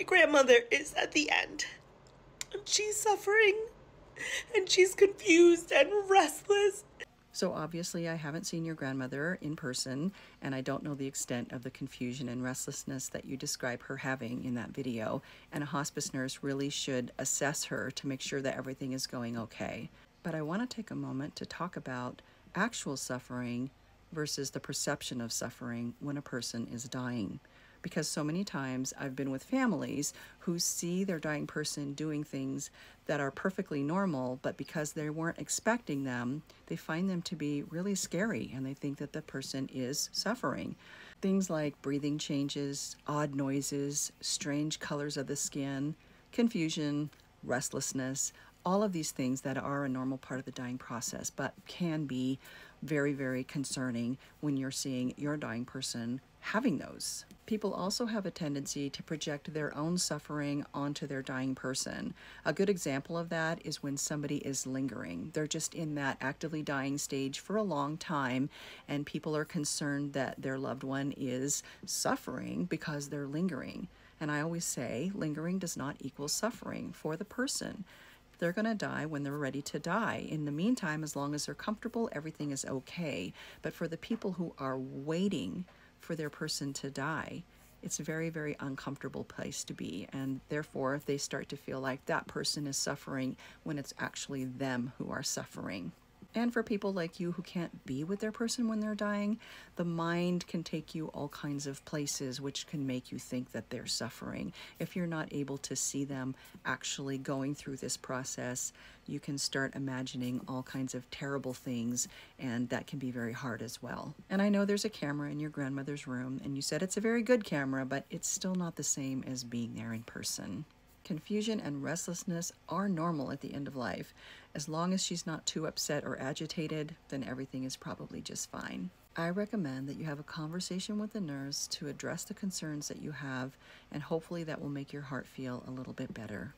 grandmother is at the end. She's suffering, and she's confused and restless. So obviously I haven't seen your grandmother in person, and I don't know the extent of the confusion and restlessness that you describe her having in that video, and a hospice nurse really should assess her to make sure that everything is going okay. But I want to take a moment to talk about actual suffering versus the perception of suffering when a person is dying. Because so many times I've been with families who see their dying person doing things that are perfectly normal, but because they weren't expecting them, they find them to be really scary and they think that the person is suffering. Things like breathing changes, odd noises, strange colors of the skin, confusion, restlessness, all of these things that are a normal part of the dying process, but can be very, very concerning when you're seeing your dying person having those. People also have a tendency to project their own suffering onto their dying person. A good example of that is when somebody is lingering. They're just in that actively dying stage for a long time, and people are concerned that their loved one is suffering because they're lingering. And I always say, lingering does not equal suffering for the person. They're going to die when they're ready to die. In the meantime, as long as they're comfortable, everything is okay. But for the people who are waiting for their person to die, it's a very, very uncomfortable place to be. And therefore, they start to feel like that person is suffering when it's actually them who are suffering. And for people like you who can't be with their person when they're dying, the mind can take you all kinds of places which can make you think that they're suffering. If you're not able to see them actually going through this process, you can start imagining all kinds of terrible things, and that can be very hard as well. And I know there's a camera in your grandmother's room, and you said it's a very good camera, but it's still not the same as being there in person. Confusion and restlessness are normal at the end of life. As long as she's not too upset or agitated, then everything is probably just fine. I recommend that you have a conversation with the nurse to address the concerns that you have, and hopefully that will make your heart feel a little bit better.